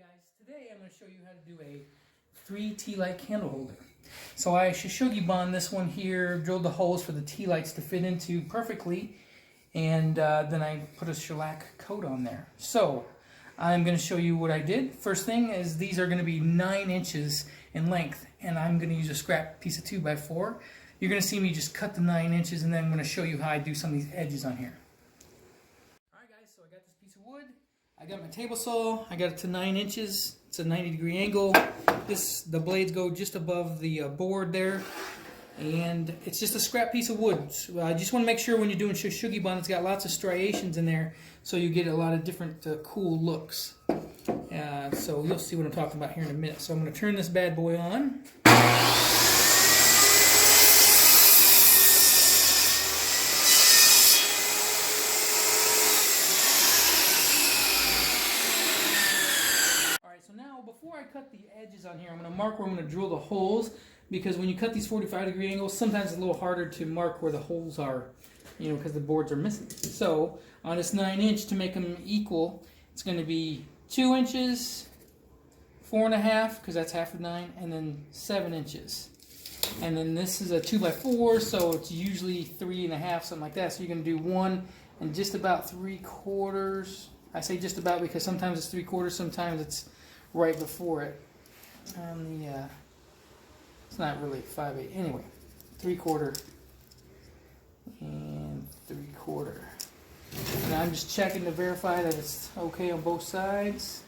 Guys, today I'm going to show you how to do a 3 tea light candle holder. So I Shogi bond this one here, drilled the holes for the tea lights to fit into perfectly, and then I put a shellac coat on there. So I'm going to show you what I did. First thing is these are going to be 9 inches in length, and I'm going to use a scrap piece of 2x4. You're going to see me just cut the 9 inches, and then I'm going to show you how I do some of these edges on here. Alright guys, so I got this piece of wood. I got my table saw, I got it to 9 inches, it's a 90-degree angle. The blades go just above the board there, and it's just a scrap piece of wood. So I just want to make sure when you're doing shogi bond, it's got lots of striations in there, so you get a lot of different cool looks. So you'll see what I'm talking about here in a minute. So I'm going to turn this bad boy on. So now, before I cut the edges on here, I'm going to mark where I'm going to drill the holes, because when you cut these 45-degree angles, sometimes it's a little harder to mark where the holes are, because the boards are missing. So on this 9-inch, to make them equal, it's going to be 2 inches, 4.5, because that's half of 9, and then 7 inches. And then this is a 2x4, so it's usually 3.5, something like that. So you're going to do 1 and just about 3/4. I say just about because sometimes it's 3/4, sometimes it's right before it. It's not really 5/8. Anyway, 3/4 and 3/4. And I'm just checking to verify that it's okay on both sides.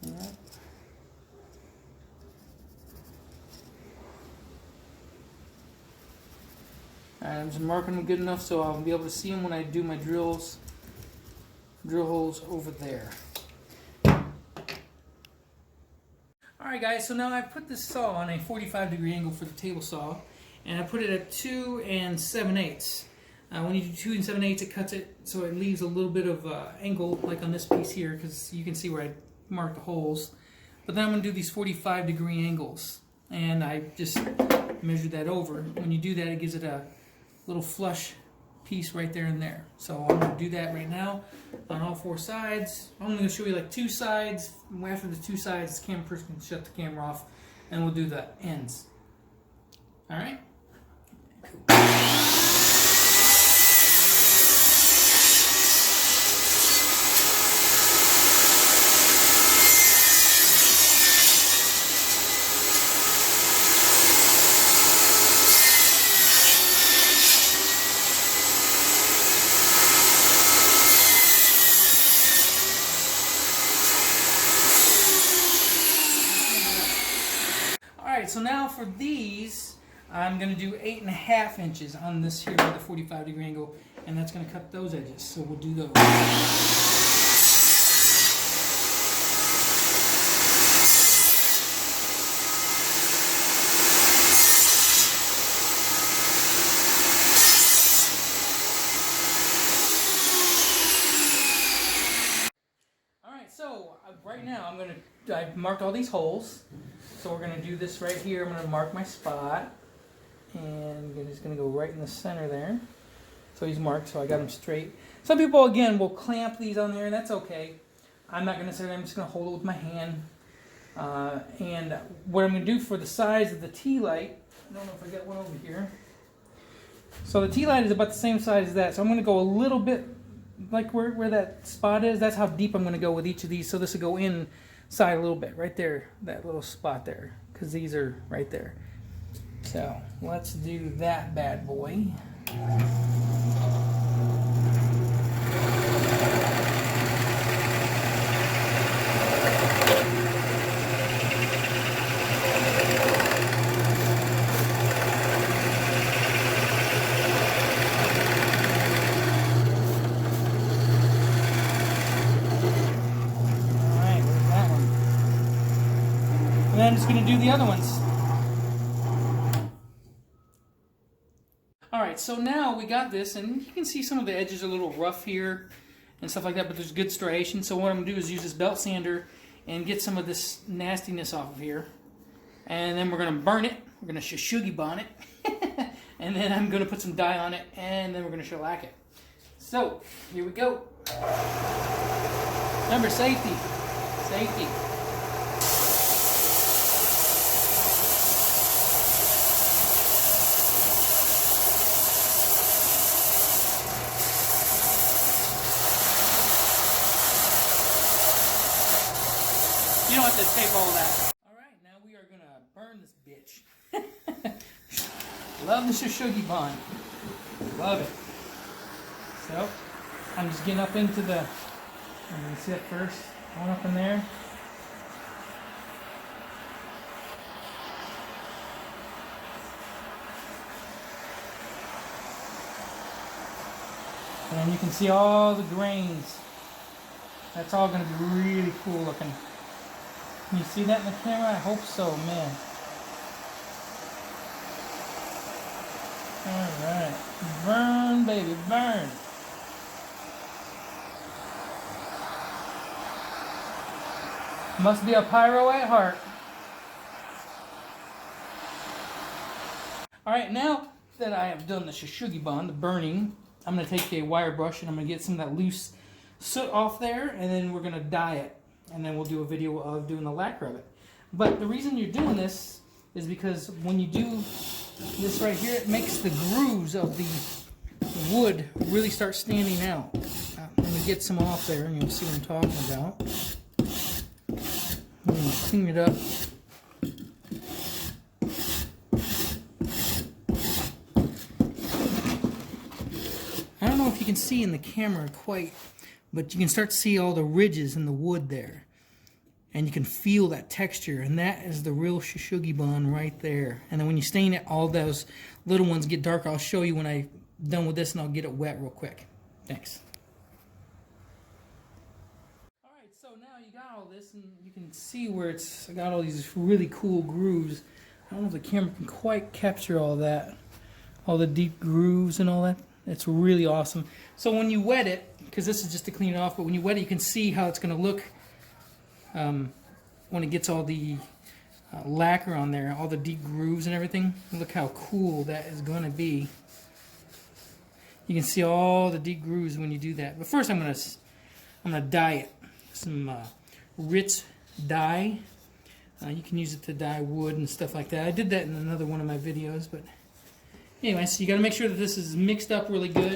All right. Alright, I'm just marking them good enough so I'll be able to see them when I do my drill holes over there. Alright guys, so now I put this saw on a 45-degree angle for the table saw, and I put it at 2 7/8. When you do 2 7/8, it cuts it so it leaves a little bit of angle, like on this piece here, because you can see where I marked the holes. But then I'm going to do these 45-degree angles, and I just measured that over. When you do that, it gives it a little flush piece right there and there. So I'm going to do that right now on all 4 sides. I'm going to show you like 2 sides. After the 2 sides, the camera person can shut the camera off, and we'll do the ends. Alright? Cool. Alright, so now for these, I'm going to do 8.5 inches on this here with the 45-degree angle, and that's going to cut those edges. So we'll do those. Alright, so right now I've marked all these holes. So we're going to do this right here. I'm going to mark my spot, and it's going to go right in the center there. So he's marked, so I got him straight. Some people, again, will clamp these on there, and that's okay. I'm not going to say that. I'm just going to hold it with my hand. And what I'm going to do for the size of the tea light, I don't know if I got one over here. So the tea light is about the same size as that. So I'm going to go a little bit like where that spot is. That's how deep I'm going to go with each of these. So this will go inside a little bit, right there, that little spot there, because these are right there. So let's do that bad boy. And then I'm just going to do the other ones. Alright, so now we got this, and you can see some of the edges are a little rough here and stuff like that, but there's good striation. So what I'm going to do is use this belt sander and get some of this nastiness off of here. And then we're going to burn it. We're going to shogi bond it. And then I'm going to put some dye on it, and then we're going to shellac it. So, here we go. Remember, safety. Safety. You don't have to tape all that. Alright, now we are going to burn this bitch. Love the Shishuggi bond. Love it. So, I'm just getting up into the, I'm going to see it first, going up in there. And you can see all the grains. That's all going to be really cool looking. Can you see that in the camera? I hope so, man. Alright. Burn, baby, burn. Must be a pyro at heart. Alright, now that I have done the Shishuggi bond, the burning, I'm going to take a wire brush and I'm going to get some of that loose soot off there, and then we're going to dye it. And then we'll do a video of doing the lacquer of it. But the reason you're doing this is because when you do this right here, it makes the grooves of the wood really start standing out. Let me get some off there and you'll see what I'm talking about. I'm going to clean it up. I don't know if you can see in the camera quite, but you can start to see all the ridges in the wood there. And you can feel that texture, and that is the real Shishuggi bond right there. And then when you stain it, all those little ones get darker. I'll show you when I'm done with this, and I'll get it wet real quick. Thanks. Alright, so now you got all this, and you can see where it's got all these really cool grooves. I don't know if the camera can quite capture all that. All the deep grooves and all that. It's really awesome. So when you wet it, because this is just to clean it off, but when you wet it, you can see how it's going to look when it gets all the lacquer on there, all the deep grooves and everything. Look how cool that is going to be. You can see all the deep grooves when you do that. But first, I'm gonna dye it. Some Ritz dye. You can use it to dye wood and stuff like that. I did that in another one of my videos, but anyway, so you got to make sure that this is mixed up really good.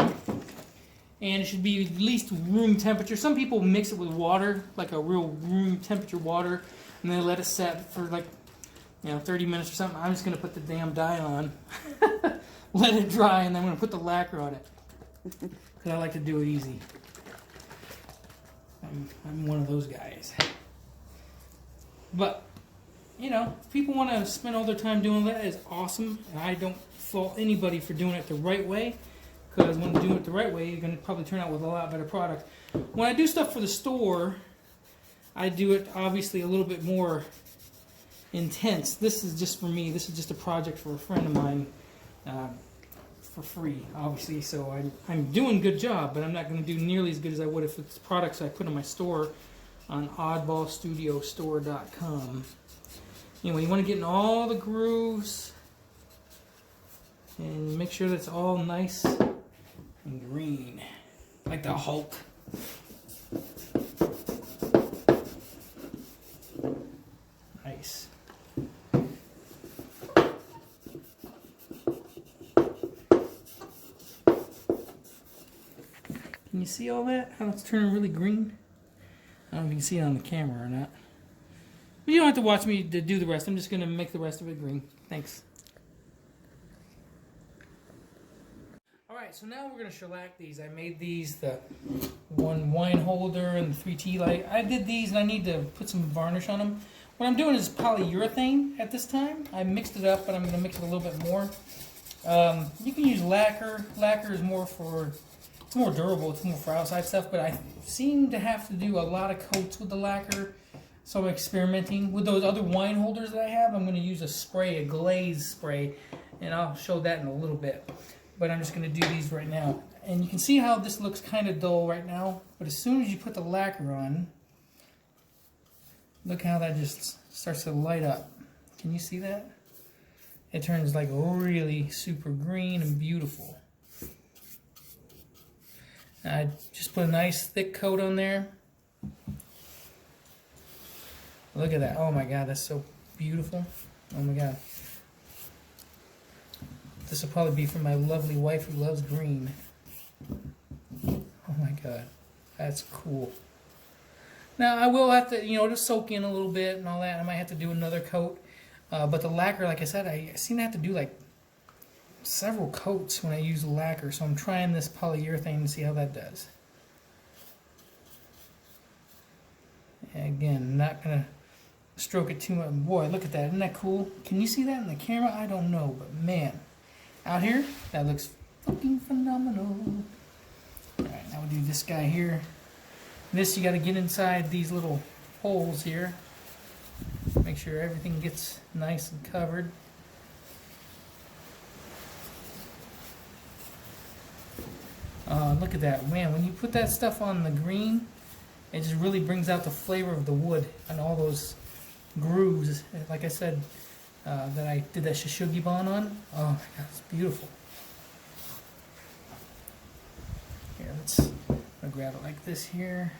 And it should be at least room temperature. Some people mix it with water, like a real room temperature water, and they let it set for like, 30 minutes or something. I'm just going to put the damn dye on, let it dry, and then I'm going to put the lacquer on it. Because I like to do it easy. I'm one of those guys. But, if people want to spend all their time doing that, it's awesome. And I don't fault anybody for doing it the right way. Because when you do it the right way, you're going to probably turn out with a lot better product. When I do stuff for the store, I do it obviously a little bit more intense. This is just for me. This is just a project for a friend of mine for free, obviously. So I'm doing a good job, but I'm not going to do nearly as good as I would if it's products I put in my store on oddballstudiostore.com. Anyway, you want to get in all the grooves and make sure that it's all nice and green, like the Hulk. Nice. Can you see all that? How it's turning really green? I don't know if you can see it on the camera or not. But you don't have to watch me to do the rest. I'm just going to make the rest of it green. Thanks. Alright, so now we're going to shellac these. I made these, the one wine holder and the 3 tea light. I did these and I need to put some varnish on them. What I'm doing is polyurethane at this time. I mixed it up, but I'm going to mix it a little bit more. You can use lacquer. Lacquer is more for, it's more durable, it's more for outside stuff, but I seem to have to do a lot of coats with the lacquer. So I'm experimenting. With those other wine holders that I have, I'm going to use a spray, a glaze spray, and I'll show that in a little bit. But I'm just going to do these right now. And you can see how this looks kind of dull right now, but as soon as you put the lacquer on, look how that just starts to light up. Can you see that? It turns like really super green and beautiful. I just put a nice thick coat on there. Look at that. Oh my God, that's so beautiful. Oh my God. This will probably be for my lovely wife who loves green. Oh my God, that's cool. Now I will have to, just soak in a little bit and all that. I might have to do another coat. But the lacquer, like I said, I seem to have to do like several coats when I use the lacquer. So I'm trying this polyurethane to see how that does. And again, I'm not going to stroke it too much. Boy, look at that. Isn't that cool? Can you see that in the camera? I don't know, but man, out here, that looks fucking phenomenal. Alright, now we'll do this guy here. This, you got to get inside these little holes here. Make sure everything gets nice and covered. Look at that. Man, when you put that stuff on the green, it just really brings out the flavor of the wood and all those grooves. Like I said, that I did that Shishugibon on. Oh my God, it's beautiful. Here, I'll grab it like this here.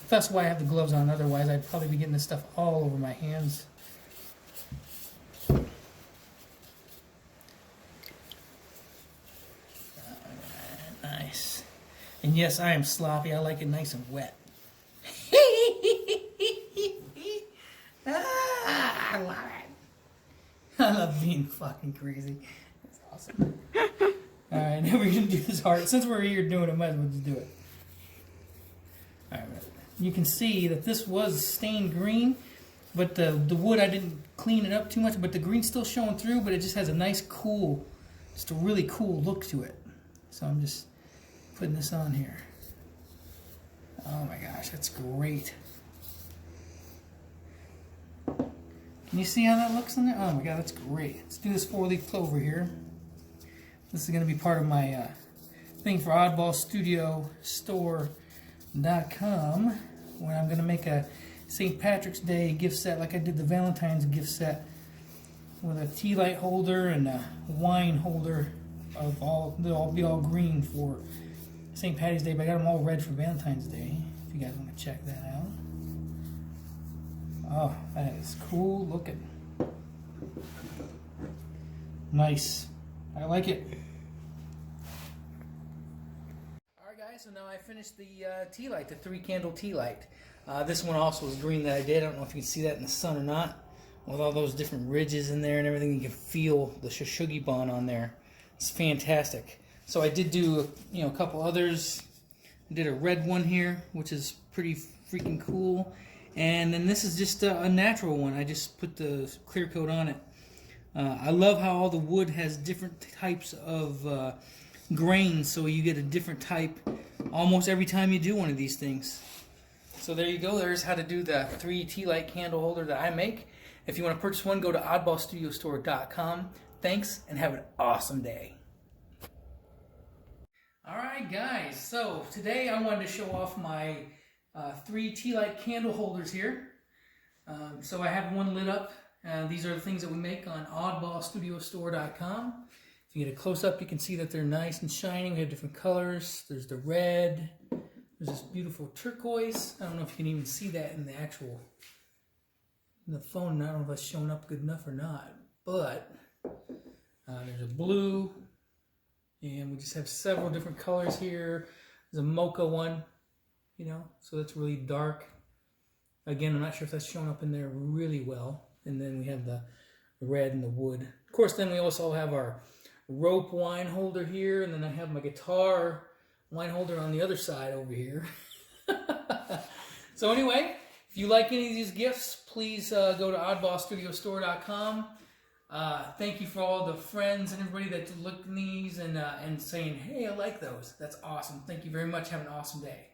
That's why I have the gloves on. Otherwise, I'd probably be getting this stuff all over my hands. Nice. And yes, I am sloppy. I like it nice and wet. I love it. I love being fucking crazy. That's awesome. Alright, now we're going to do this heart. Since we're here doing it, might as well just do it. Alright, you can see that this was stained green, but the wood, I didn't clean it up too much, but the green's still showing through, but it just has a nice cool, just a really cool look to it. So I'm just putting this on here. Oh my gosh, that's great. Can you see how that looks in there? Oh my God, that's great. Let's do this 4-leaf clover here. This is going to be part of my thing for Oddball Studio Store.com, when I'm going to make a St. Patrick's Day gift set like I did the Valentine's gift set, with a tea light holder and a wine holder of all, they'll all be all green for St. Patty's Day, but I got them all red for Valentine's Day, if you guys want to check that out. Oh, that is cool looking. Nice. I like it. Alright guys, so now I finished the tea light, the 3-candle tea light. This one also is green that I did. I don't know if you can see that in the sun or not. With all those different ridges in there and everything, you can feel the Shishugibon on there. It's fantastic. So I did do a couple others. I did a red one here, which is pretty freaking cool. And then this is just a natural one. I just put the clear coat on it. I love how all the wood has different types of grains, so you get a different type almost every time you do one of these things. So there you go. There's how to do the 3 tea light candle holder that I make. If you want to purchase one, go to oddballstudiostore.com. Thanks, and have an awesome day. Alright guys, so today I wanted to show off my 3 tea light candle holders here. So I have one lit up. These are the things that we make on oddballstudiostore.com. If you get a close-up, you can see that they're nice and shining. We have different colors. There's the red. There's this beautiful turquoise. I don't know if you can even see that in the phone. I don't know if that's showing up good enough or not. But there's a blue. And we just have several different colors here. There's a mocha one, so that's really dark. Again, I'm not sure if that's showing up in there really well. And then we have the red and the wood. Of course, then we also have our rope wine holder here, and then I have my guitar wine holder on the other side over here. So anyway, if you like any of these gifts, please go to oddballstudiostore.com. Thank you for all the friends and everybody that looked at these and saying, hey, I like those. That's awesome. Thank you very much. Have an awesome day.